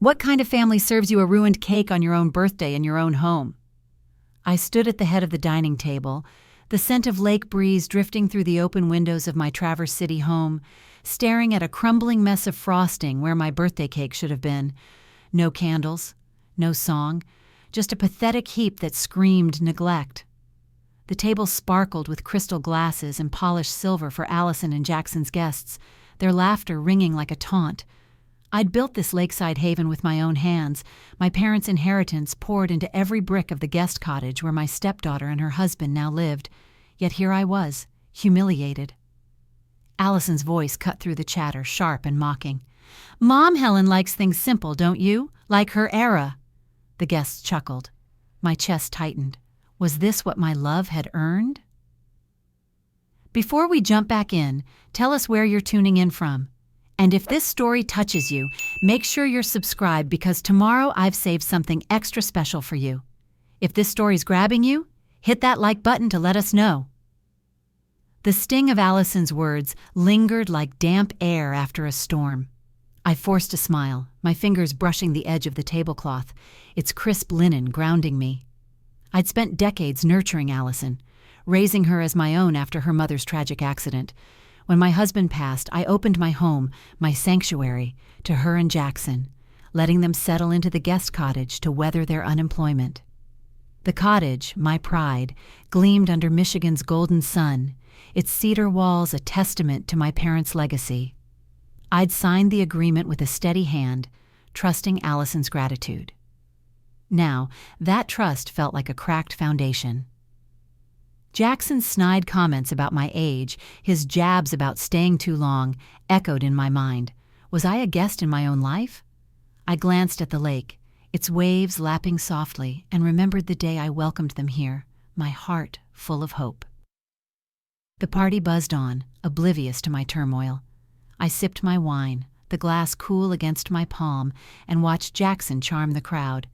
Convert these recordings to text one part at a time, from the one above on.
What kind of family serves you a ruined cake on your own birthday in your own home? I stood at the head of the dining table, the scent of lake breeze drifting through the open windows of my Traverse City home, staring at a crumbling mess of frosting where my birthday cake should have been. No candles, no song, just a pathetic heap that screamed neglect. The table sparkled with crystal glasses and polished silver for Allison and Jackson's guests, their laughter ringing like a taunt. I'd built this lakeside haven with my own hands, my parents' inheritance poured into every brick of the guest cottage where my stepdaughter and her husband now lived. Yet here I was, humiliated. Allison's voice cut through the chatter, sharp and mocking. "Mom, Helen likes things simple, don't you? Like her era." The guests chuckled. My chest tightened. Was this what my love had earned? Before we jump back in, tell us where you're tuning in from. And if this story touches you, make sure you're subscribed because tomorrow I've saved something extra special for you. If this story's grabbing you, hit that like button to let us know. The sting of Allison's words lingered like damp air after a storm. I forced a smile, my fingers brushing the edge of the tablecloth, its crisp linen grounding me. I'd spent decades nurturing Allison, raising her as my own after her mother's tragic accident. When my husband passed, I opened my home, my sanctuary, to her and Jackson, letting them settle into the guest cottage to weather their unemployment. The cottage, my pride, gleamed under Michigan's golden sun, its cedar walls a testament to my parents' legacy. I'd signed the agreement with a steady hand, trusting Allison's gratitude. Now, that trust felt like a cracked foundation. Jackson's snide comments about my age, his jabs about staying too long, echoed in my mind. Was I a guest in my own life? I glanced at the lake, its waves lapping softly, and remembered the day I welcomed them here, my heart full of hope. The party buzzed on, oblivious to my turmoil. I sipped my wine, the glass cool against my palm, and watched Jackson charm the crowd.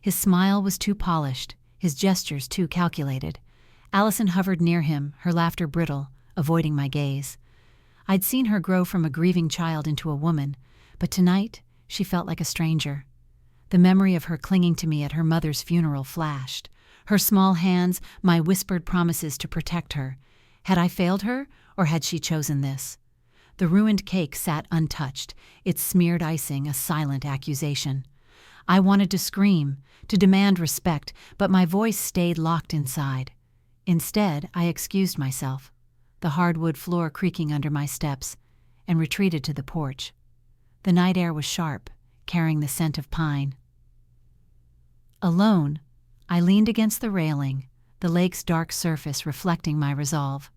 His smile was too polished, his gestures too calculated. Allison hovered near him, her laughter brittle, avoiding my gaze. I'd seen her grow from a grieving child into a woman, but tonight she felt like a stranger. The memory of her clinging to me at her mother's funeral flashed. Her small hands, my whispered promises to protect her. Had I failed her, or had she chosen this? The ruined cake sat untouched, its smeared icing a silent accusation. I wanted to scream, to demand respect, but my voice stayed locked inside. Instead, I excused myself, the hardwood floor creaking under my steps, and retreated to the porch. The night air was sharp, carrying the scent of pine. Alone, I leaned against the railing, the lake's dark surface reflecting my resolve.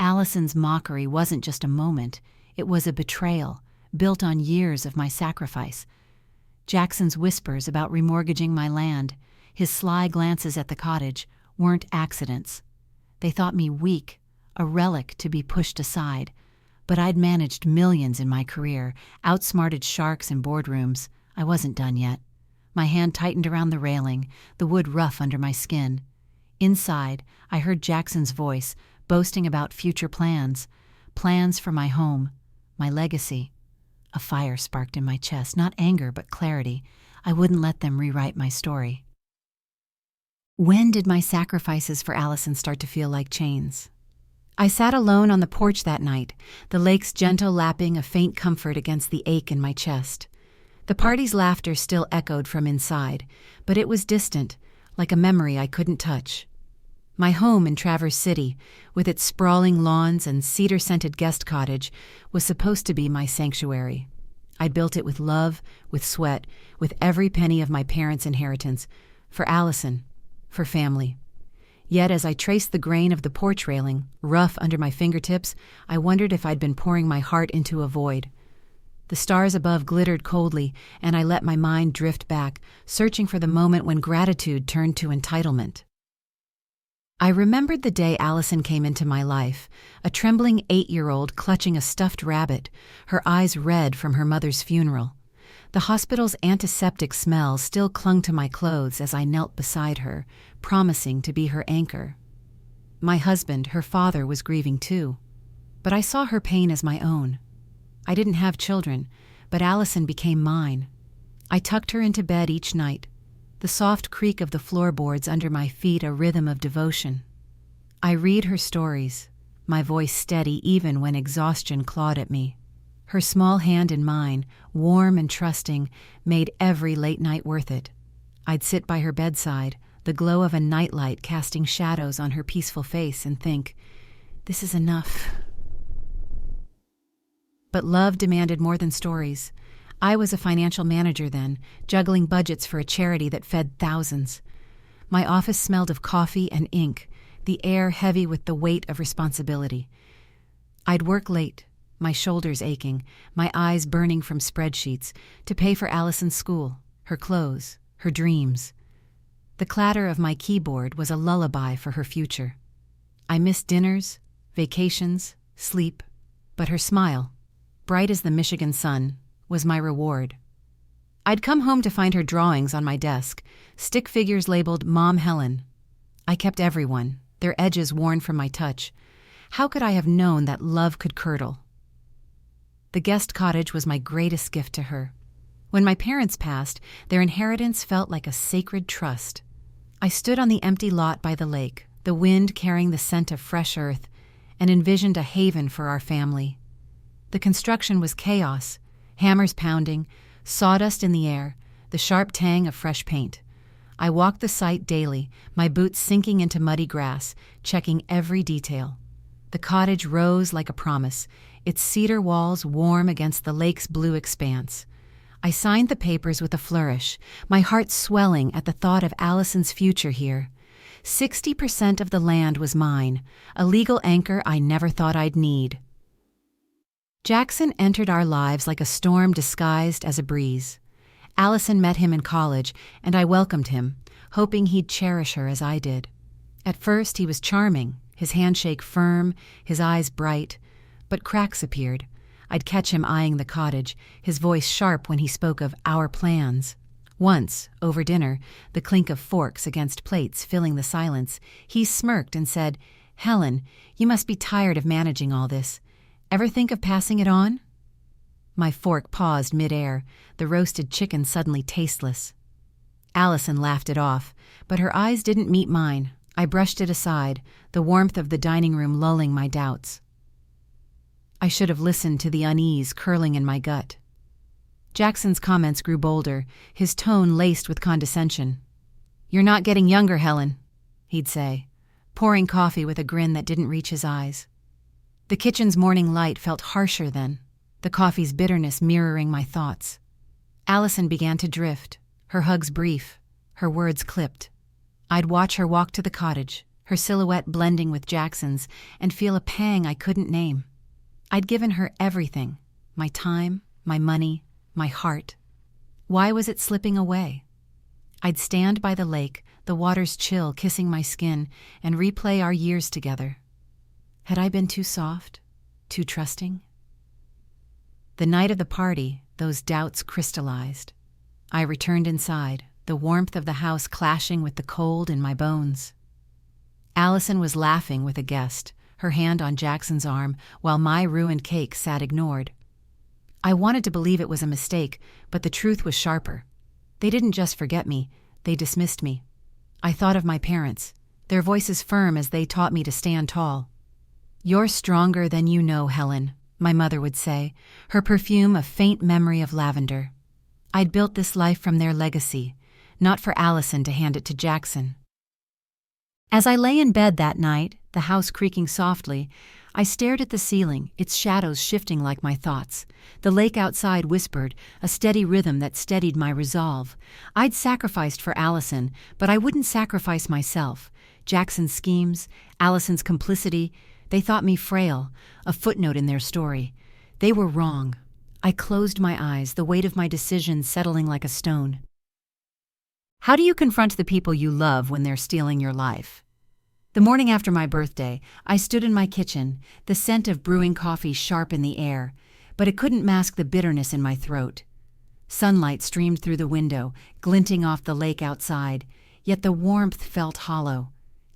Allison's mockery wasn't just a moment, it was a betrayal, built on years of my sacrifice. Jackson's whispers about remortgaging my land, his sly glances at the cottage, weren't accidents. They thought me weak, a relic to be pushed aside. But I'd managed millions in my career, outsmarted sharks in boardrooms. I wasn't done yet. My hand tightened around the railing, the wood rough under my skin. Inside, I heard Jackson's voice, boasting about future plans for my home, my legacy. A fire sparked in my chest, not anger but clarity. I wouldn't let them rewrite my story. When did my sacrifices for Allison start to feel like chains? I sat alone on the porch that night, the lake's gentle lapping a faint comfort against the ache in my chest. The party's laughter still echoed from inside, but it was distant, like a memory I couldn't touch. My home in Traverse City, with its sprawling lawns and cedar-scented guest cottage, was supposed to be my sanctuary. I'd built it with love, with sweat, with every penny of my parents' inheritance, for Allison, for family. Yet as I traced the grain of the porch railing, rough under my fingertips, I wondered if I'd been pouring my heart into a void. The stars above glittered coldly, and I let my mind drift back, searching for the moment when gratitude turned to entitlement. I remembered the day Allison came into my life, a trembling 8-year-old clutching a stuffed rabbit, her eyes red from her mother's funeral. The hospital's antiseptic smell still clung to my clothes as I knelt beside her, promising to be her anchor. My husband, her father, was grieving too, but I saw her pain as my own. I didn't have children, but Allison became mine. I tucked her into bed each night, the soft creak of the floorboards under my feet a rhythm of devotion. I read her stories, my voice steady even when exhaustion clawed at me. Her small hand in mine, warm and trusting, made every late night worth it. I'd sit by her bedside, the glow of a nightlight casting shadows on her peaceful face, and think, this is enough. But love demanded more than stories. I was a financial manager then, juggling budgets for a charity that fed thousands. My office smelled of coffee and ink, the air heavy with the weight of responsibility. I'd work late, my shoulders aching, my eyes burning from spreadsheets, to pay for Allison's school, her clothes, her dreams. The clatter of my keyboard was a lullaby for her future. I missed dinners, vacations, sleep, but her smile, bright as the Michigan sun, was my reward. I'd come home to find her drawings on my desk, stick figures labeled Mom Helen. I kept everyone, their edges worn from my touch. How could I have known that love could curdle? The guest cottage was my greatest gift to her. When my parents passed, their inheritance felt like a sacred trust. I stood on the empty lot by the lake, the wind carrying the scent of fresh earth, and envisioned a haven for our family. The construction was chaos, hammers pounding, sawdust in the air, the sharp tang of fresh paint. I walked the site daily, my boots sinking into muddy grass, checking every detail. The cottage rose like a promise, its cedar walls warm against the lake's blue expanse. I signed the papers with a flourish, my heart swelling at the thought of Allison's future here. 60% of the land was mine, a legal anchor I never thought I'd need. Jackson entered our lives like a storm disguised as a breeze. Allison met him in college, and I welcomed him, hoping he'd cherish her as I did. At first, he was charming, his handshake firm, his eyes bright, but cracks appeared. I'd catch him eyeing the cottage, his voice sharp when he spoke of our plans. Once, over dinner, the clink of forks against plates filling the silence, he smirked and said, "Helen, you must be tired of managing all this. Ever think of passing it on?" My fork paused mid-air, the roasted chicken suddenly tasteless. Allison laughed it off, but her eyes didn't meet mine. I brushed it aside, the warmth of the dining room lulling my doubts. I should have listened to the unease curling in my gut. Jackson's comments grew bolder, his tone laced with condescension. "You're not getting younger, Helen," he'd say, pouring coffee with a grin that didn't reach his eyes. The kitchen's morning light felt harsher then, the coffee's bitterness mirroring my thoughts. Allison began to drift, her hugs brief, her words clipped. I'd watch her walk to the cottage, her silhouette blending with Jackson's, and feel a pang I couldn't name. I'd given her everything, my time, my money, my heart. Why was it slipping away? I'd stand by the lake, the water's chill kissing my skin, and replay our years together. Had I been too soft, too trusting? The night of the party, those doubts crystallized. I returned inside, the warmth of the house clashing with the cold in my bones. Allison was laughing with a guest, her hand on Jackson's arm, while my ruined cake sat ignored. I wanted to believe it was a mistake, but the truth was sharper. They didn't just forget me, they dismissed me. I thought of my parents, their voices firm as they taught me to stand tall. "You're stronger than you know, Helen," my mother would say, her perfume a faint memory of lavender. I'd built this life from their legacy, not for Allison to hand it to Jackson. As I lay in bed that night, the house creaking softly, I stared at the ceiling, its shadows shifting like my thoughts. The lake outside whispered, a steady rhythm that steadied my resolve. I'd sacrificed for Allison, but I wouldn't sacrifice myself. Jackson's schemes, Allison's complicity, they thought me frail, a footnote in their story. They were wrong. I closed my eyes, the weight of my decision settling like a stone. How do you confront the people you love when they're stealing your life? The morning after my birthday, I stood in my kitchen, the scent of brewing coffee sharp in the air, but it couldn't mask the bitterness in my throat. Sunlight streamed through the window, glinting off the lake outside, yet the warmth felt hollow.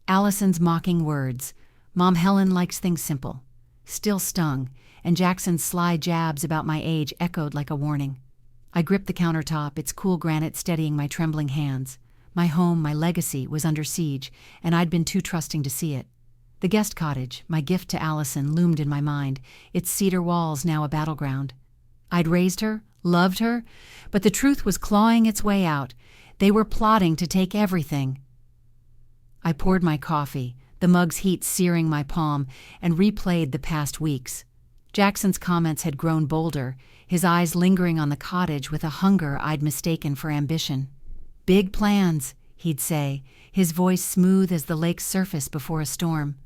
Allison's mocking words, "Mom Helen likes things simple," still stung, and Jackson's sly jabs about my age echoed like a warning. I gripped the countertop, its cool granite steadying my trembling hands. My home, my legacy, was under siege, and I'd been too trusting to see it. The guest cottage, my gift to Allison, loomed in my mind, its cedar walls now a battleground. I'd raised her, loved her, but the truth was clawing its way out. They were plotting to take everything. I poured my coffee, the mug's heat searing my palm, and replayed the past weeks. Jackson's comments had grown bolder, his eyes lingering on the cottage with a hunger I'd mistaken for ambition. "Big plans," he'd say, his voice smooth as the lake's surface before a storm.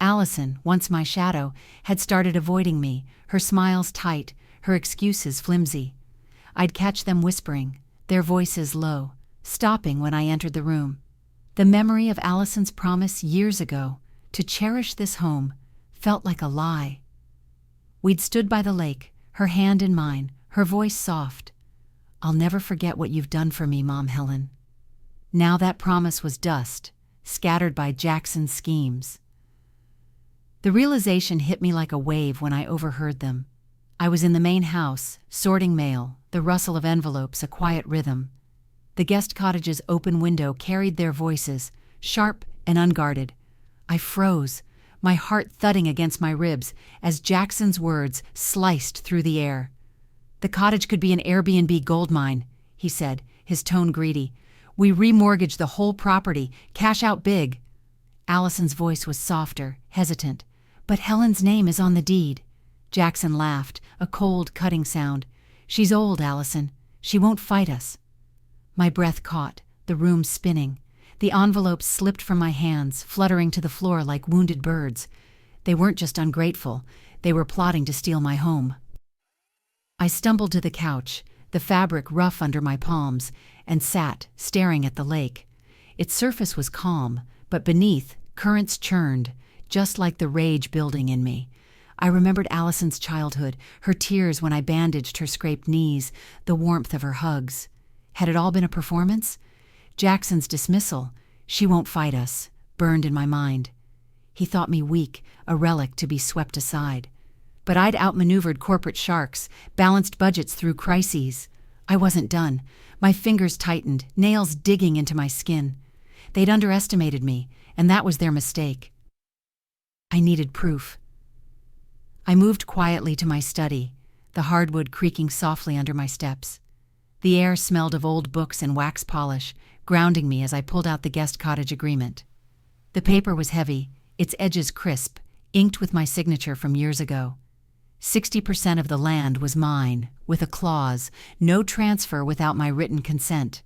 Allison, once my shadow, had started avoiding me, her smiles tight, her excuses flimsy. I'd catch them whispering, their voices low, stopping when I entered the room. The memory of Allison's promise years ago, to cherish this home, felt like a lie. We'd stood by the lake, her hand in mine, her voice soft. "I'll never forget what you've done for me, Mom Helen." Now that promise was dust, scattered by Jackson's schemes. The realization hit me like a wave when I overheard them. I was in the main house, sorting mail, the rustle of envelopes a quiet rhythm. The guest cottage's open window carried their voices, sharp and unguarded. I froze, my heart thudding against my ribs as Jackson's words sliced through the air. "The cottage could be an Airbnb goldmine," he said, his tone greedy. "We remortgage the whole property, cash out big." Allison's voice was softer, hesitant. "But Helen's name is on the deed." Jackson laughed, a cold, cutting sound. "She's old, Allison. She won't fight us." My breath caught, the room spinning. The envelopes slipped from my hands, fluttering to the floor like wounded birds. They weren't just ungrateful, they were plotting to steal my home. I stumbled to the couch, the fabric rough under my palms, and sat, staring at the lake. Its surface was calm, but beneath, currents churned, just like the rage building in me. I remembered Allison's childhood, her tears when I bandaged her scraped knees, the warmth of her hugs. Had it all been a performance? Jackson's dismissal, "She won't fight us," burned in my mind. He thought me weak, a relic to be swept aside. But I'd outmaneuvered corporate sharks, balanced budgets through crises. I wasn't done. My fingers tightened, nails digging into my skin. They'd underestimated me, and that was their mistake. I needed proof. I moved quietly to my study, the hardwood creaking softly under my steps. The air smelled of old books and wax polish, grounding me as I pulled out the guest cottage agreement. The paper was heavy, its edges crisp, inked with my signature from years ago. 60% of the land was mine, with a clause, no transfer without my written consent.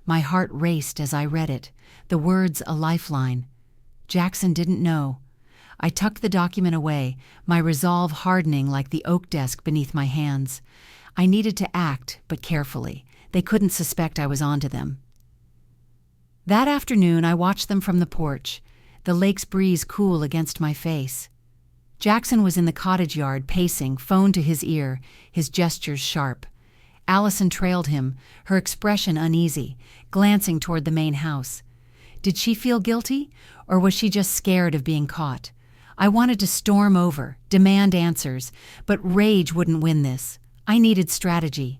My heart raced as I read it, the words a lifeline. Jackson didn't know. I tucked the document away, my resolve hardening like the oak desk beneath my hands. I needed to act, but carefully. They couldn't suspect I was onto them. That afternoon, I watched them from the porch, the lake's breeze cool against my face. Jackson was in the cottage yard, pacing, phone to his ear, his gestures sharp. Allison trailed him, her expression uneasy, glancing toward the main house. Did she feel guilty, or was she just scared of being caught? I wanted to storm over, demand answers, but rage wouldn't win this. I needed strategy.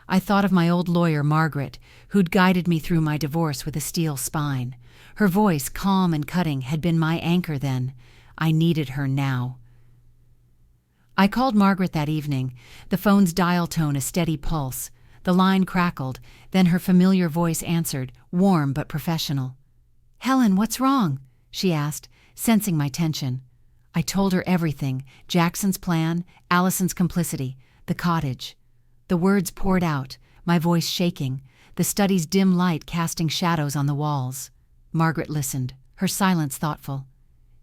I thought of my old lawyer, Margaret, who'd guided me through my divorce with a steel spine. Her voice, calm and cutting, had been my anchor then. I needed her now. I called Margaret that evening, the phone's dial tone a steady pulse. The line crackled, then her familiar voice answered, warm but professional. "Helen, what's wrong?" she asked, sensing my tension. I told her everything, Jackson's plan, Allison's complicity, the cottage. The words poured out, my voice shaking, the study's dim light casting shadows on the walls. Margaret listened, her silence thoughtful.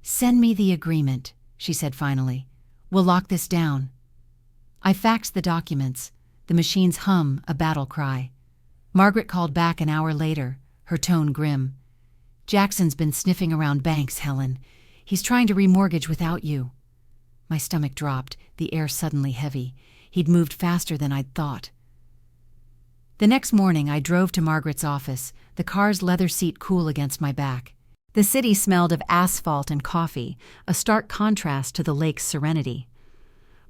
"Send me the agreement," she said finally. "We'll lock this down." I faxed the documents, the machine's hum a battle cry. Margaret called back an hour later, her tone grim. "Jackson's been sniffing around banks, Helen. He's trying to remortgage without you." My stomach dropped, the air suddenly heavy. He'd moved faster than I'd thought. The next morning, I drove to Margaret's office, the car's leather seat cool against my back. The city smelled of asphalt and coffee, a stark contrast to the lake's serenity.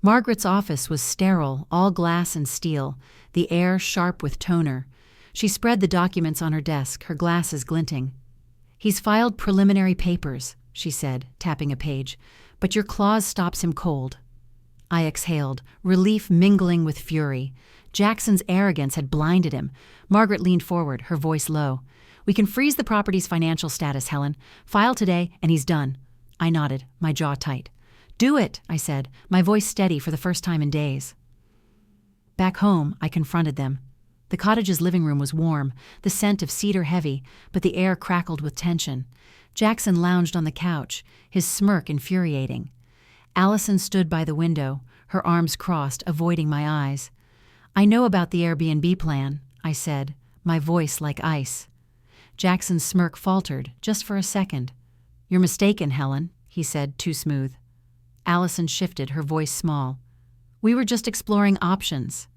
Margaret's office was sterile, all glass and steel, the air sharp with toner. She spread the documents on her desk, her glasses glinting. "He's filed preliminary papers," she said, tapping a page, "but your clause stops him cold." I exhaled, relief mingling with fury. Jackson's arrogance had blinded him. Margaret leaned forward, her voice low. "We can freeze the property's financial status, Helen. File today, and he's done." I nodded, my jaw tight. "Do it," I said, my voice steady for the first time in days. Back home, I confronted them. The cottage's living room was warm, the scent of cedar heavy, but the air crackled with tension. Jackson lounged on the couch, his smirk infuriating. Allison stood by the window, her arms crossed, avoiding my eyes. "I know about the Airbnb plan," I said, my voice like ice. Jackson's smirk faltered, just for a second. "You're mistaken, Helen," he said, too smooth. Allison shifted, her voice small. "We were just exploring options."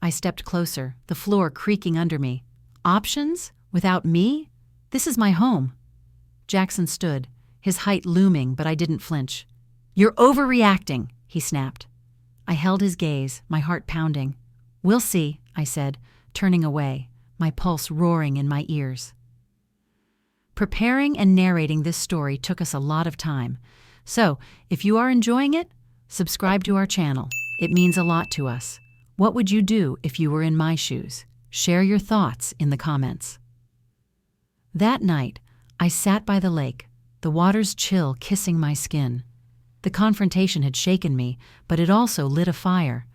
I stepped closer, the floor creaking under me. "Options? Without me? This is my home." Jackson stood, his height looming, but I didn't flinch. "You're overreacting," he snapped. I held his gaze, my heart pounding. "We'll see," I said, turning away, my pulse roaring in my ears. Preparing and narrating this story took us a lot of time. So, if you are enjoying it, subscribe to our channel. It means a lot to us. What would you do if you were in my shoes? Share your thoughts in the comments. That night, I sat by the lake, the water's chill kissing my skin. The confrontation had shaken me, but it also lit a fire.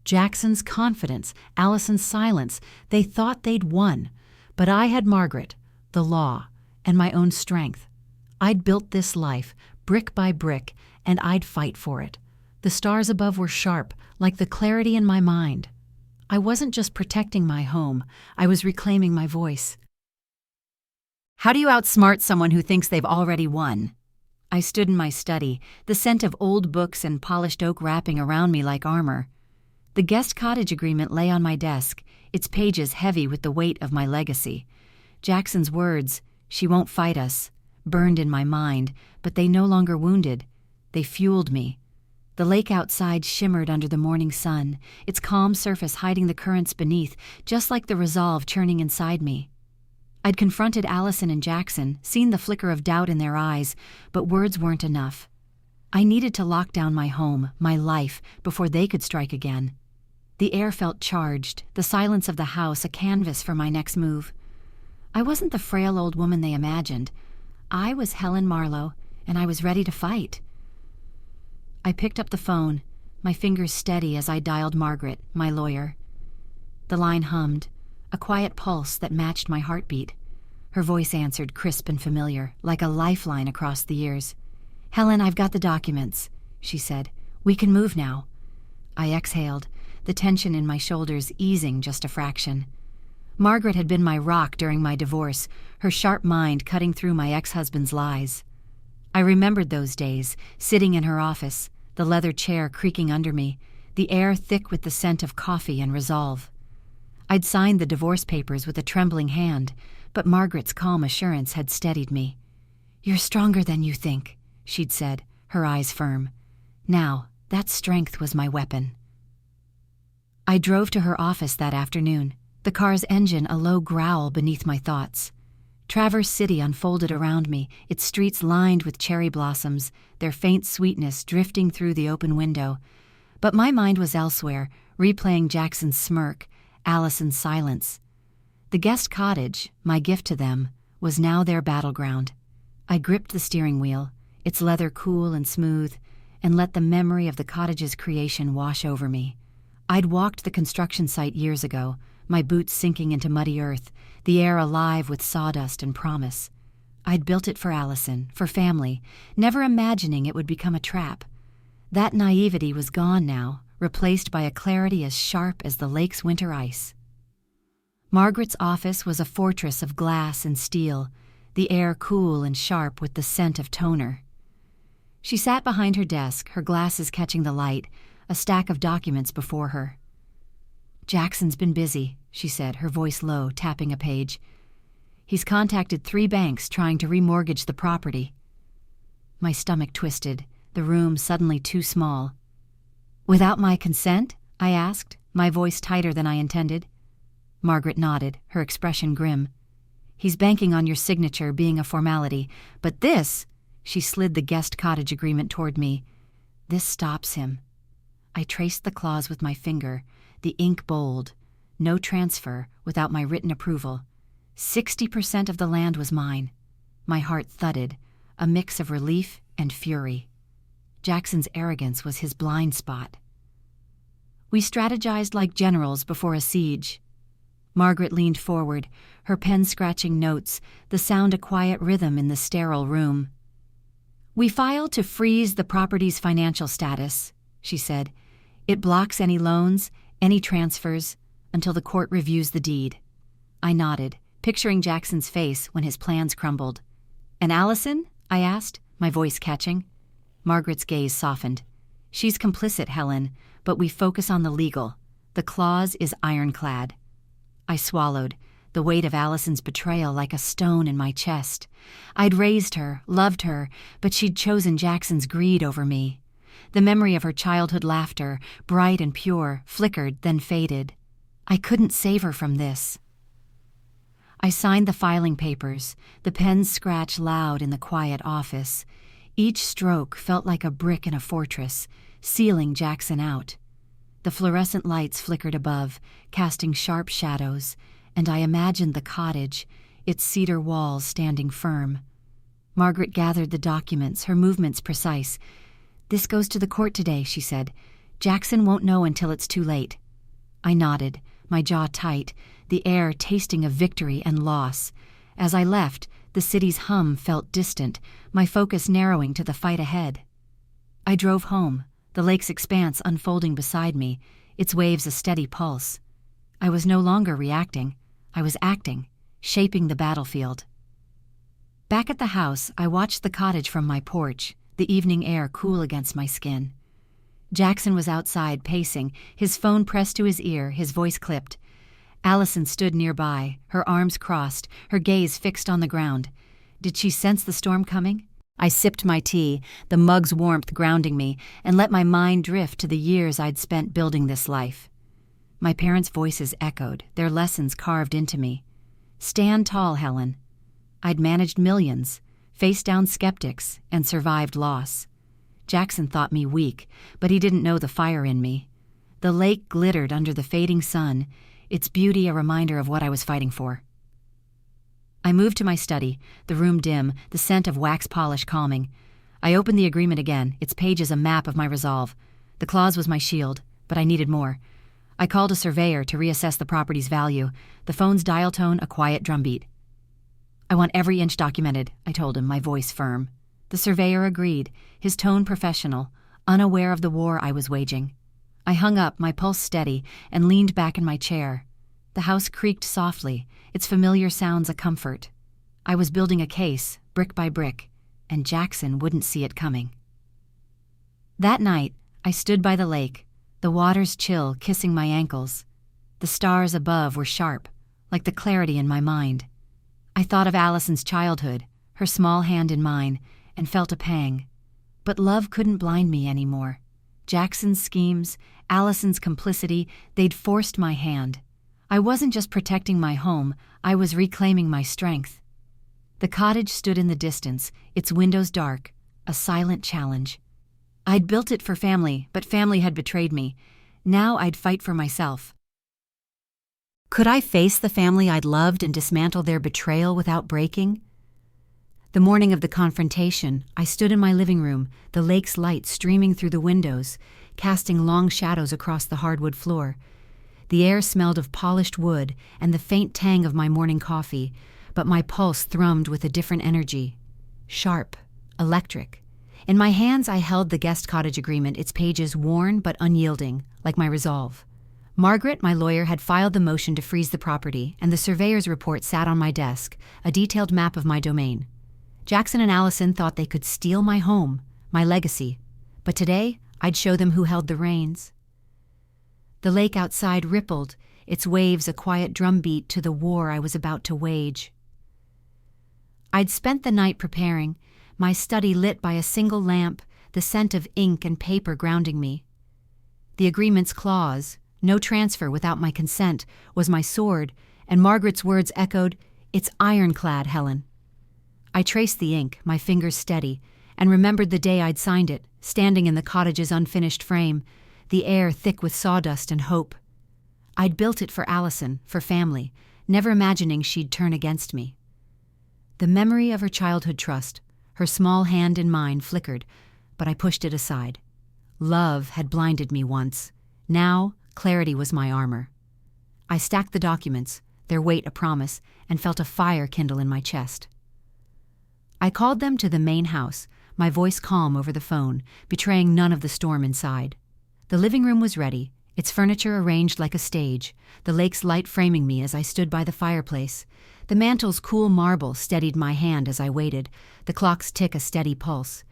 Jackson's confidence, Allison's silence, they thought they'd won. But I had Margaret, the law, and my own strength. I'd built this life, brick by brick, and I'd fight for it. The stars above were sharp, like the clarity in my mind. I wasn't just protecting my home, I was reclaiming my voice. How do you outsmart someone who thinks they've already won? I stood in my study, the scent of old books and polished oak wrapping around me like armor. The guest cottage agreement lay on my desk, its pages heavy with the weight of my legacy. Jackson's words, "She won't fight us," burned in my mind, but they no longer wounded. They fueled me. The lake outside shimmered under the morning sun, its calm surface hiding the currents beneath, just like the resolve churning inside me. I'd confronted Allison and Jackson, seen the flicker of doubt in their eyes, but words weren't enough. I needed to lock down my home, my life, before they could strike again. The air felt charged, the silence of the house a canvas for my next move. I wasn't the frail old woman they imagined. I was Helen Marlowe, and I was ready to fight. I picked up the phone, my fingers steady as I dialed Margaret, my lawyer. The line hummed, a quiet pulse that matched my heartbeat. Her voice answered crisp and familiar, like a lifeline across the years. "Helen, I've got the documents," she said. "We can move now." I exhaled, the tension in my shoulders easing just a fraction. Margaret had been my rock during my divorce, her sharp mind cutting through my ex-husband's lies. I remembered those days, sitting in her office, the leather chair creaking under me, the air thick with the scent of coffee and resolve. I'd signed the divorce papers with a trembling hand, but Margaret's calm assurance had steadied me. "You're stronger than you think," she'd said, her eyes firm. Now, that strength was my weapon. I drove to her office that afternoon, the car's engine a low growl beneath my thoughts. Traverse City unfolded around me, its streets lined with cherry blossoms, their faint sweetness drifting through the open window. But my mind was elsewhere, replaying Jackson's smirk, Allison's silence. The guest cottage, my gift to them, was now their battleground. I gripped the steering wheel, its leather cool and smooth, and let the memory of the cottage's creation wash over me. I'd walked the construction site years ago, my boots sinking into muddy earth, the air alive with sawdust and promise. I'd built it for Allison, for family, never imagining it would become a trap. That naivety was gone now, replaced by a clarity as sharp as the lake's winter ice. Margaret's office was a fortress of glass and steel, the air cool and sharp with the scent of toner. She sat behind her desk, her glasses catching the light, a stack of documents before her. "Jackson's been busy," she said, her voice low, tapping a page. "He's contacted 3 banks trying to remortgage the property." My stomach twisted, the room suddenly too small. Without my consent? I asked, my voice tighter than I intended. Margaret nodded, her expression grim. He's banking on your signature being a formality, but this, she slid the guest cottage agreement toward me, this stops him. I traced the clause with my finger, the ink bold. No transfer without my written approval. 60% of the land was mine. My heart thudded, a mix of relief and fury. Jackson's arrogance was his blind spot. We strategized like generals before a siege. Margaret leaned forward, her pen scratching notes, the sound a quiet rhythm in the sterile room. We filed to freeze the property's financial status, she said. It blocks any loans, any transfers, until the court reviews the deed. I nodded, picturing Jackson's face when his plans crumbled. And Allison? I asked, my voice catching. Margaret's gaze softened. She's complicit, Helen, but we focus on the legal. The clause is ironclad. I swallowed, the weight of Allison's betrayal like a stone in my chest. I'd raised her, loved her, but she'd chosen Jackson's greed over me. The memory of her childhood laughter, bright and pure, flickered, then faded. I couldn't save her from this. I signed the filing papers, the pens scratched loud in the quiet office. Each stroke felt like a brick in a fortress, sealing Jackson out. The fluorescent lights flickered above, casting sharp shadows, and I imagined the cottage, its cedar walls standing firm. Margaret gathered the documents, her movements precise. "This goes to the court today," she said. "Jackson won't know until it's too late." I nodded, my jaw tight, the air tasting of victory and loss. As I left, the city's hum felt distant, my focus narrowing to the fight ahead. I drove home, the lake's expanse unfolding beside me, its waves a steady pulse. I was no longer reacting. I was acting, shaping the battlefield. Back at the house, I watched the cottage from my porch, the evening air cool against my skin. Jackson was outside, pacing, his phone pressed to his ear, his voice clipped. Allison stood nearby, her arms crossed, her gaze fixed on the ground. Did she sense the storm coming? I sipped my tea, the mug's warmth grounding me, and let my mind drift to the years I'd spent building this life. My parents' voices echoed, their lessons carved into me. Stand tall, Helen. I'd managed millions, faced down skeptics, and survived loss. Jackson thought me weak, but he didn't know the fire in me. The lake glittered under the fading sun, its beauty a reminder of what I was fighting for. I moved to my study, the room dim, the scent of wax polish calming. I opened the agreement again, its pages a map of my resolve. The clause was my shield, but I needed more. I called a surveyor to reassess the property's value, the phone's dial tone a quiet drumbeat. "I want every inch documented," I told him, my voice firm. The surveyor agreed, his tone professional, unaware of the war I was waging. I hung up, my pulse steady, and leaned back in my chair. The house creaked softly, its familiar sounds a comfort. I was building a case, brick by brick, and Jackson wouldn't see it coming. That night, I stood by the lake, the water's chill kissing my ankles. The stars above were sharp, like the clarity in my mind. I thought of Allison's childhood, her small hand in mine, and felt a pang. But love couldn't blind me anymore. Jackson's schemes, Allison's complicity, they'd forced my hand. I wasn't just protecting my home, I was reclaiming my strength. The cottage stood in the distance, its windows dark, a silent challenge. I'd built it for family, but family had betrayed me. Now I'd fight for myself. Could I face the family I'd loved and dismantle their betrayal without breaking? The morning of the confrontation, I stood in my living room, the lake's light streaming through the windows, casting long shadows across the hardwood floor. The air smelled of polished wood and the faint tang of my morning coffee, but my pulse thrummed with a different energy. Sharp, electric. In my hands I held the guest cottage agreement, its pages worn but unyielding, like my resolve. Margaret, my lawyer, had filed the motion to freeze the property, and the surveyor's report sat on my desk, a detailed map of my domain. Jackson and Allison thought they could steal my home, my legacy, but today I'd show them who held the reins. The lake outside rippled, its waves a quiet drumbeat to the war I was about to wage. I'd spent the night preparing, my study lit by a single lamp, the scent of ink and paper grounding me. The agreement's clause, no transfer without my consent, was my sword, and Margaret's words echoed, "It's ironclad, Helen." I traced the ink, my fingers steady, and remembered the day I'd signed it, standing in the cottage's unfinished frame, the air thick with sawdust and hope. I'd built it for Allison, for family, never imagining she'd turn against me. The memory of her childhood trust, her small hand in mine, flickered, but I pushed it aside. Love had blinded me once. Now, clarity was my armor. I stacked the documents, their weight a promise, and felt a fire kindle in my chest. I called them to the main house, my voice calm over the phone, betraying none of the storm inside. The living room was ready, its furniture arranged like a stage, the lake's light framing me as I stood by the fireplace. The mantle's cool marble steadied my hand as I waited, the clock's tick a steady pulse.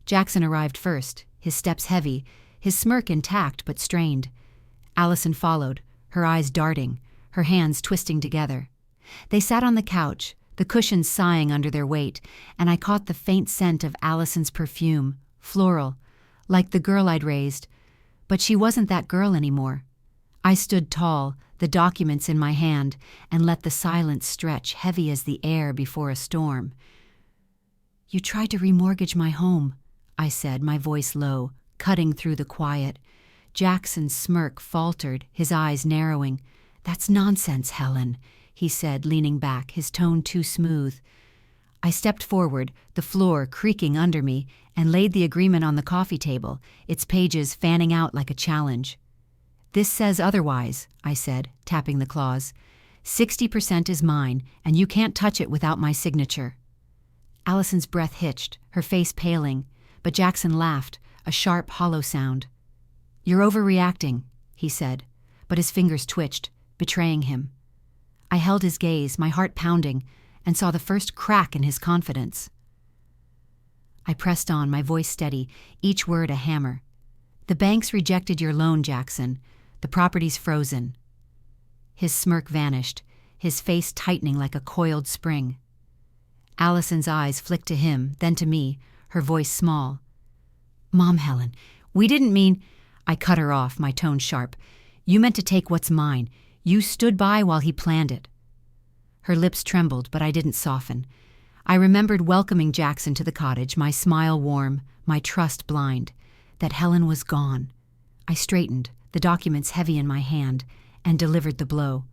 Jackson arrived first, his steps heavy, his smirk intact but strained. Allison followed, her eyes darting, her hands twisting together. They sat on the couch, the cushions sighing under their weight, and I caught the faint scent of Allison's perfume, floral, like the girl I'd raised. But she wasn't that girl anymore. I stood tall, the documents in my hand, and let the silence stretch heavy as the air before a storm. "You tried to remortgage my home," I said, my voice low, cutting through the quiet. Jackson's smirk faltered, his eyes narrowing. "That's nonsense, Helen," he said, leaning back, his tone too smooth. I stepped forward, the floor creaking under me, and laid the agreement on the coffee table, its pages fanning out like a challenge. "This says otherwise," I said, tapping the clause. 60% is mine, and you can't touch it without my signature." Allison's breath hitched, her face paling, but Jackson laughed, a sharp, hollow sound. "You're overreacting," he said, but his fingers twitched, betraying him. I held his gaze, my heart pounding, and saw the first crack in his confidence. I pressed on, my voice steady, each word a hammer. "The banks rejected your loan, Jackson. The property's frozen." His smirk vanished, his face tightening like a coiled spring. Allison's eyes flicked to him, then to me, her voice small. "Mom, Helen, we didn't mean—" I cut her off, my tone sharp. "You meant to take what's mine. You stood by while he planned it." Her lips trembled, but I didn't soften. I remembered welcoming Jackson to the cottage, my smile warm, my trust blind. That Helen was gone. I straightened, the documents heavy in my hand, and delivered the blow.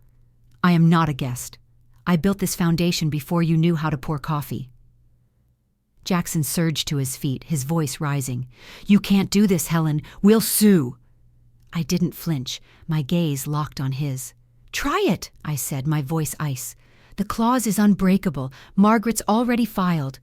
"I am not a guest. I built this foundation before you knew how to pour coffee." Jackson surged to his feet, his voice rising. "You can't do this, Helen. We'll sue." I didn't flinch, my gaze locked on his. "Try it," I said, my voice ice. "The clause is unbreakable. Margaret's already filed."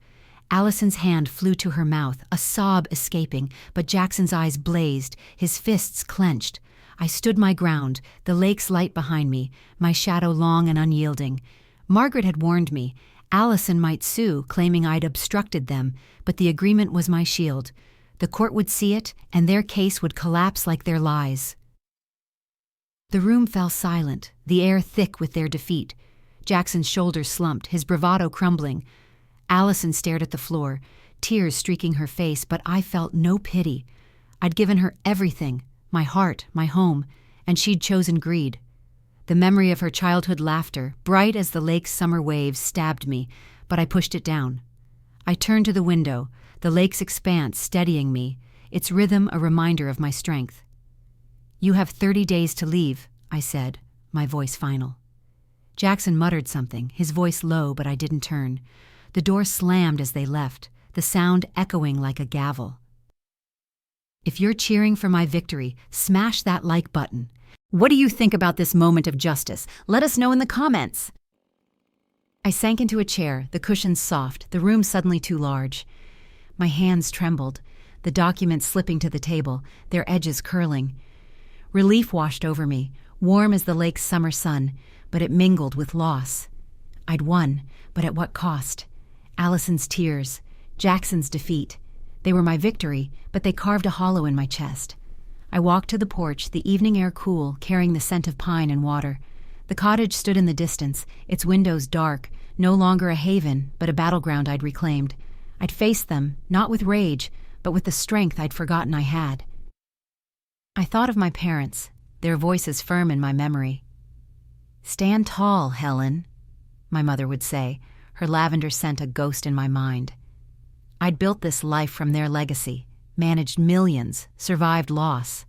Allison's hand flew to her mouth, a sob escaping, but Jackson's eyes blazed, his fists clenched. I stood my ground, the lake's light behind me, my shadow long and unyielding. Margaret had warned me. Allison might sue, claiming I'd obstructed them, but the agreement was my shield. The court would see it, and their case would collapse like their lies. The room fell silent, the air thick with their defeat. Jackson's shoulders slumped, his bravado crumbling. Allison stared at the floor, tears streaking her face, but I felt no pity. I'd given her everything, my heart, my home, and she'd chosen greed. The memory of her childhood laughter, bright as the lake's summer waves, stabbed me, but I pushed it down. I turned to the window, the lake's expanse steadying me, its rhythm a reminder of my strength. "You have 30 days to leave," I said, my voice final. Jackson muttered something, his voice low, but I didn't turn. The door slammed as they left, the sound echoing like a gavel. If you're cheering for my victory, smash that like button. What do you think about this moment of justice? Let us know in the comments. I sank into a chair, the cushions soft, the room suddenly too large. My hands trembled, the documents slipping to the table, their edges curling. Relief washed over me, warm as the lake's summer sun, but it mingled with loss. I'd won, but at what cost? Allison's tears, Jackson's defeat. They were my victory, but they carved a hollow in my chest. I walked to the porch, the evening air cool, carrying the scent of pine and water. The cottage stood in the distance, its windows dark, no longer a haven, but a battleground I'd reclaimed. I'd faced them, not with rage, but with the strength I'd forgotten I had. I thought of my parents, their voices firm in my memory. "Stand tall, Helen," my mother would say, her lavender scent a ghost in my mind. I'd built this life from their legacy, managed millions, survived loss.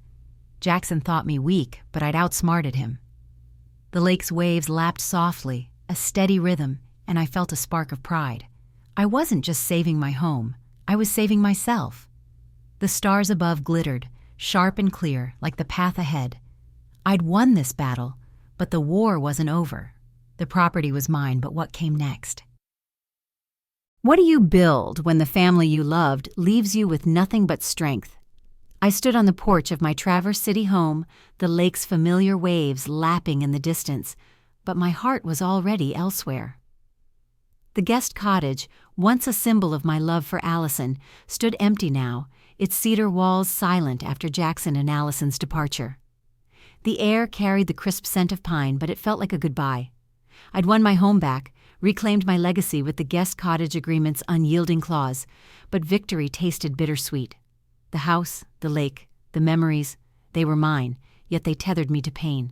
Jackson thought me weak, but I'd outsmarted him. The lake's waves lapped softly, a steady rhythm, and I felt a spark of pride. I wasn't just saving my home, I was saving myself. The stars above glittered, sharp and clear, like the path ahead. I'd won this battle, but the war wasn't over. The property was mine, but what came next? What do you build when the family you loved leaves you with nothing but strength? I stood on the porch of my Traverse City home, the lake's familiar waves lapping in the distance, but my heart was already elsewhere. The guest cottage, once a symbol of my love for Allison, stood empty now, its cedar walls silent after Jackson and Allison's departure. The air carried the crisp scent of pine, but it felt like a goodbye. I'd won my home back, reclaimed my legacy with the guest cottage agreement's unyielding clause, but victory tasted bittersweet. The house, the lake, the memories, they were mine, yet they tethered me to pain.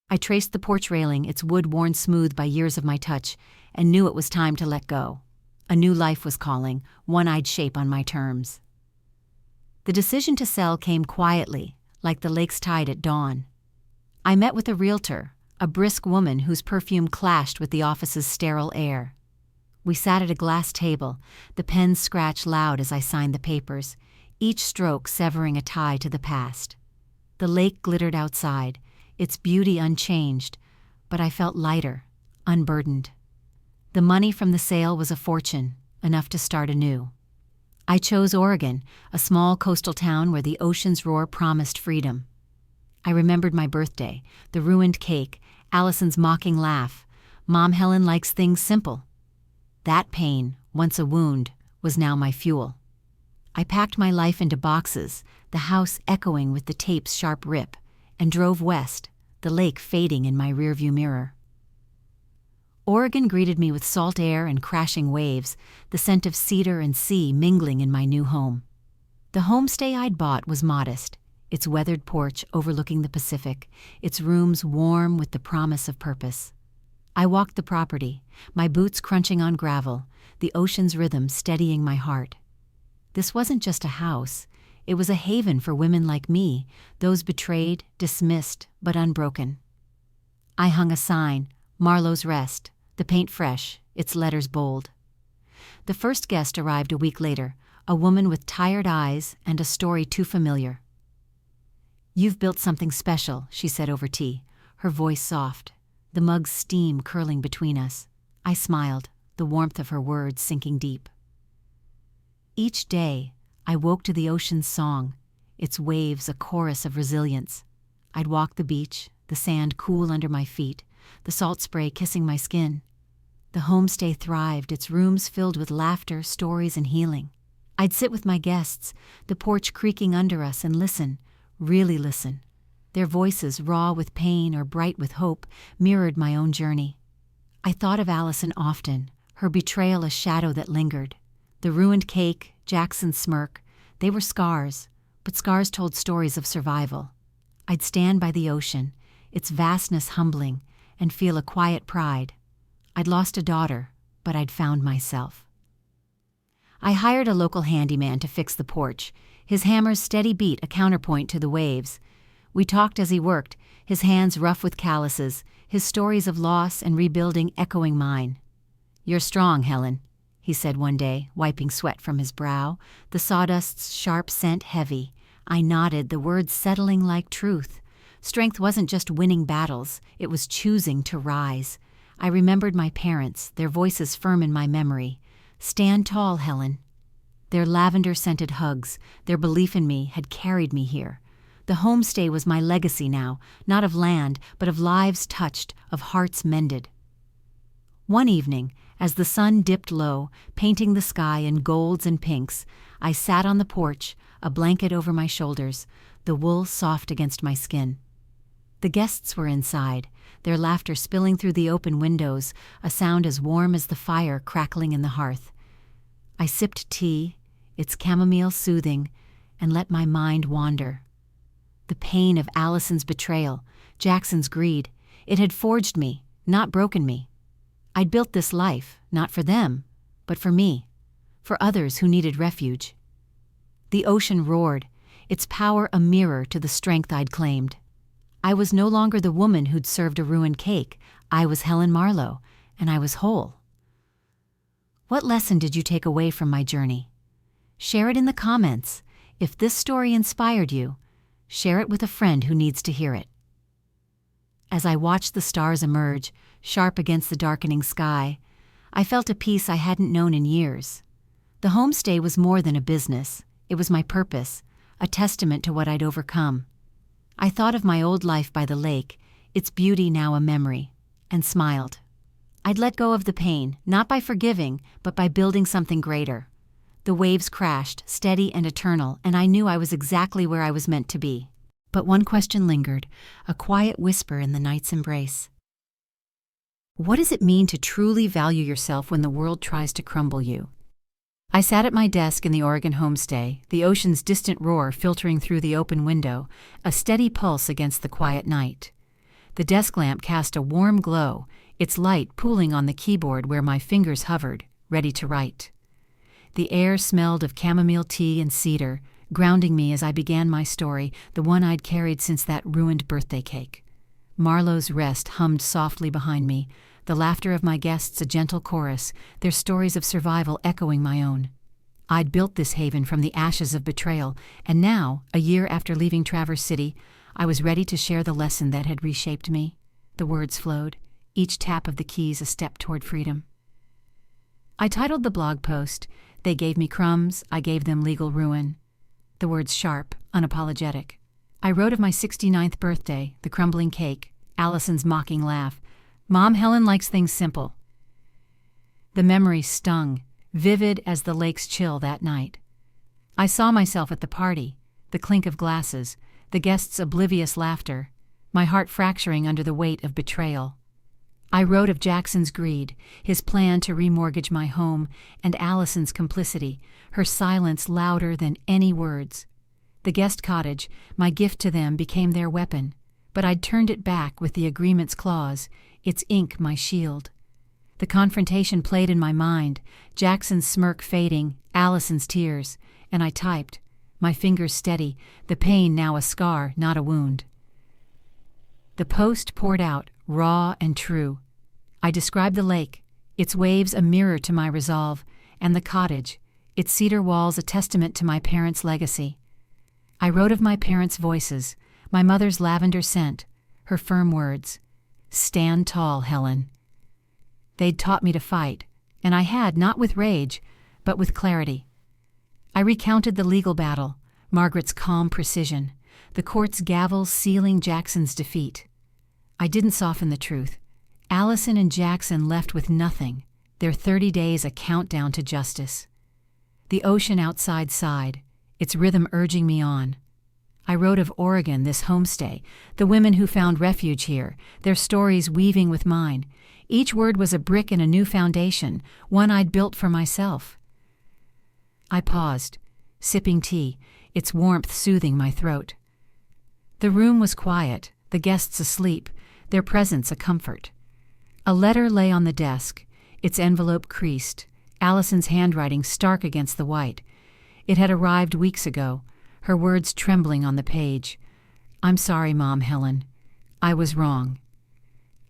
I traced the porch railing, its wood worn smooth by years of my touch, and knew it was time to let go. A new life was calling, one I'd shape on my terms. The decision to sell came quietly, like the lake's tide at dawn. I met with a realtor, a brisk woman whose perfume clashed with the office's sterile air. We sat at a glass table, the pens scratched loud as I signed the papers, each stroke severing a tie to the past. The lake glittered outside, its beauty unchanged, but I felt lighter, unburdened. The money from the sale was a fortune, enough to start anew. I chose Oregon, a small coastal town where the ocean's roar promised freedom. I remembered my birthday, the ruined cake, Allison's mocking laugh. Mom Helen likes things simple. That pain, once a wound, was now my fuel. I packed my life into boxes, the house echoing with the tape's sharp rip, and drove west, the lake fading in my rearview mirror. Oregon greeted me with salt air and crashing waves, the scent of cedar and sea mingling in my new home. The homestay I'd bought was modest, its weathered porch overlooking the Pacific, its rooms warm with the promise of purpose. I walked the property, my boots crunching on gravel, the ocean's rhythm steadying my heart. This wasn't just a house, it was a haven for women like me, those betrayed, dismissed, but unbroken. I hung a sign, Marlowe's Rest, the paint fresh, its letters bold. The first guest arrived a week later, a woman with tired eyes and a story too familiar. "You've built something special," she said over tea, her voice soft, the mug's steam curling between us. I smiled, the warmth of her words sinking deep. Each day, I woke to the ocean's song, its waves a chorus of resilience. I'd walk the beach, the sand cool under my feet, the salt spray kissing my skin. The homestay thrived, its rooms filled with laughter, stories, and healing. I'd sit with my guests, the porch creaking under us, and listen, really listen. Their voices, raw with pain or bright with hope, mirrored my own journey. I thought of Allison often, her betrayal a shadow that lingered. The ruined cake, Jackson's smirk, they were scars, but scars told stories of survival. I'd stand by the ocean, its vastness humbling, and feel a quiet pride. I'd lost a daughter, but I'd found myself. I hired a local handyman to fix the porch, his hammer's steady beat a counterpoint to the waves. We talked as he worked, his hands rough with calluses, his stories of loss and rebuilding echoing mine. "You're strong, Helen," he said one day, wiping sweat from his brow, the sawdust's sharp scent heavy. I nodded, the words settling like truth. Strength wasn't just winning battles, it was choosing to rise. I remembered my parents, their voices firm in my memory. "Stand tall, Helen." Their lavender-scented hugs, their belief in me, had carried me here. The homestay was my legacy now, not of land, but of lives touched, of hearts mended. One evening, as the sun dipped low, painting the sky in golds and pinks, I sat on the porch, a blanket over my shoulders, the wool soft against my skin. The guests were inside, their laughter spilling through the open windows, a sound as warm as the fire crackling in the hearth. I sipped tea, its chamomile soothing, and let my mind wander. The pain of Allison's betrayal, Jackson's greed, it had forged me, not broken me. I'd built this life, not for them, but for me, for others who needed refuge. The ocean roared, its power a mirror to the strength I'd claimed. I was no longer the woman who'd served a ruined cake. I was Helen Marlowe, and I was whole. What lesson did you take away from my journey? Share it in the comments. If this story inspired you, share it with a friend who needs to hear it. As I watched the stars emerge, sharp against the darkening sky, I felt a peace I hadn't known in years. The homestay was more than a business. It was my purpose, a testament to what I'd overcome. I thought of my old life by the lake, its beauty now a memory, and smiled. I'd let go of the pain, not by forgiving, but by building something greater. The waves crashed, steady and eternal, and I knew I was exactly where I was meant to be. But one question lingered, a quiet whisper in the night's embrace. What does it mean to truly value yourself when the world tries to crumble you? I sat at my desk in the Oregon homestay, the ocean's distant roar filtering through the open window, a steady pulse against the quiet night. The desk lamp cast a warm glow, its light pooling on the keyboard where my fingers hovered, ready to write. The air smelled of chamomile tea and cedar, grounding me as I began my story, the one I'd carried since that ruined birthday cake. Marlowe's Rest hummed softly behind me, the laughter of my guests a gentle chorus, their stories of survival echoing my own. I'd built this haven from the ashes of betrayal, and now, a year after leaving Traverse City, I was ready to share the lesson that had reshaped me. The words flowed, each tap of the keys a step toward freedom. I titled the blog post, "They Gave Me Crumbs, I Gave Them Legal Ruin." The words sharp, unapologetic. I wrote of my 69th birthday, the crumbling cake, Allison's mocking laugh. Mom Helen likes things simple. The memory stung, vivid as the lake's chill that night. I saw myself at the party, the clink of glasses, the guests' oblivious laughter, my heart fracturing under the weight of betrayal. I wrote of Jackson's greed, his plan to remortgage my home, and Allison's complicity, her silence louder than any words. The guest cottage, my gift to them, became their weapon, but I'd turned it back with the agreement's clause, its ink my shield. The confrontation played in my mind, Jackson's smirk fading, Allison's tears, and I typed, my fingers steady, the pain now a scar, not a wound. The post poured out, raw and true. I described the lake, its waves a mirror to my resolve, and the cottage, its cedar walls a testament to my parents' legacy. I wrote of my parents' voices, my mother's lavender scent, her firm words, "Stand tall, Helen." They'd taught me to fight, and I had, not with rage, but with clarity. I recounted the legal battle, Margaret's calm precision, the court's gavel sealing Jackson's defeat. I didn't soften the truth. Allison and Jackson left with nothing, their 30 days a countdown to justice. The ocean outside sighed, its rhythm urging me on. I wrote of Oregon, this homestay, the women who found refuge here, their stories weaving with mine. Each word was a brick in a new foundation, one I'd built for myself. I paused, sipping tea, its warmth soothing my throat. The room was quiet, the guests asleep, their presence a comfort. A letter lay on the desk, its envelope creased, Allison's handwriting stark against the white. It had arrived weeks ago, her words trembling on the page. "I'm sorry, Mom Helen. I was wrong."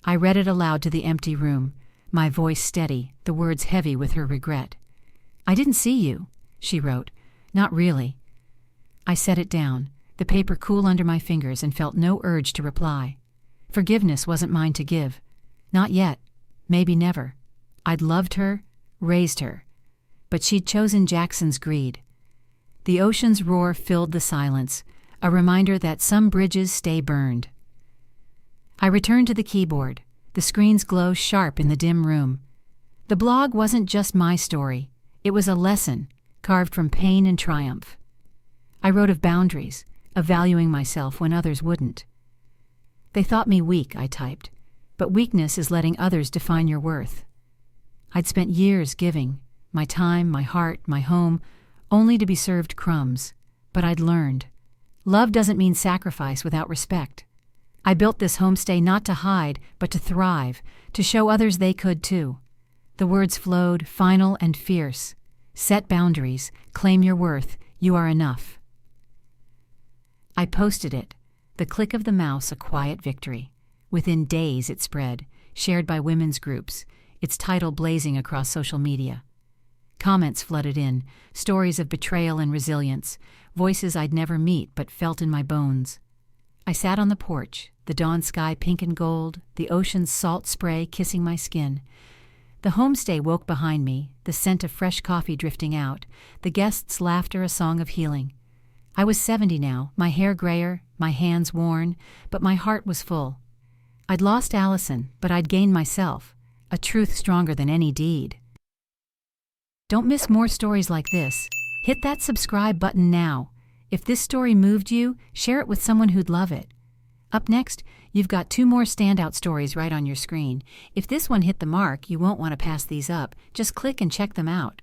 I read it aloud to the empty room, my voice steady, the words heavy with her regret. "I didn't see you," she wrote. "Not really." I set it down, the paper cool under my fingers, and felt no urge to reply. Forgiveness wasn't mine to give. Not yet. Maybe never. I'd loved her, raised her. But she'd chosen Jackson's greed. The ocean's roar filled the silence, a reminder that some bridges stay burned. I returned to the keyboard, the screen's glow sharp in the dim room. The blog wasn't just my story. It was a lesson, carved from pain and triumph. I wrote of boundaries, of valuing myself when others wouldn't. They thought me weak, I typed, but weakness is letting others define your worth. I'd spent years giving, my time, my heart, my home, only to be served crumbs, but I'd learned. Love doesn't mean sacrifice without respect. I built this homestay not to hide, but to thrive, to show others they could too. The words flowed, final and fierce. Set boundaries, claim your worth, you are enough. I posted it, the click of the mouse a quiet victory. Within days it spread, shared by women's groups, its title blazing across social media. Comments flooded in, stories of betrayal and resilience, voices I'd never meet but felt in my bones. I sat on the porch, the dawn sky pink and gold, the ocean's salt spray kissing my skin. The homestay woke behind me, the scent of fresh coffee drifting out, the guests' laughter a song of healing. I was 70 now, my hair grayer, my hands worn, but my heart was full. I'd lost Allison, but I'd gained myself, a truth stronger than any deed. Don't miss more stories like this. Hit that subscribe button now. If this story moved you, share it with someone who'd love it. Up next, you've got 2 more standout stories right on your screen. If this one hit the mark, you won't want to pass these up. Just click and check them out.